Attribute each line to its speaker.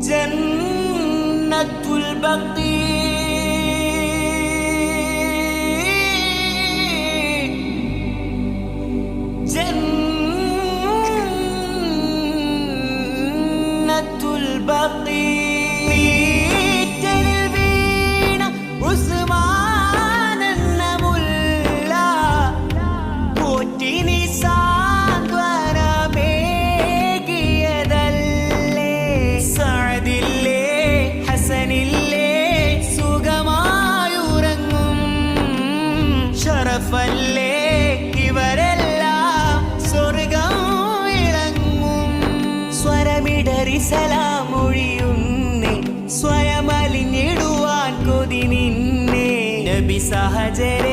Speaker 1: ജന്നത്തുൽ ബഖീ ജന്നത്തുൽ ബഖീ ഇവരെല്ലാം സ്വർഗം ഇളങ്ങും സ്വരമിടറി സലാമൊഴിയുന്നേ സ്വയമലിഞ്ഞിടുവാൻ കൊതി നിന്നെ നബി സഹചരേ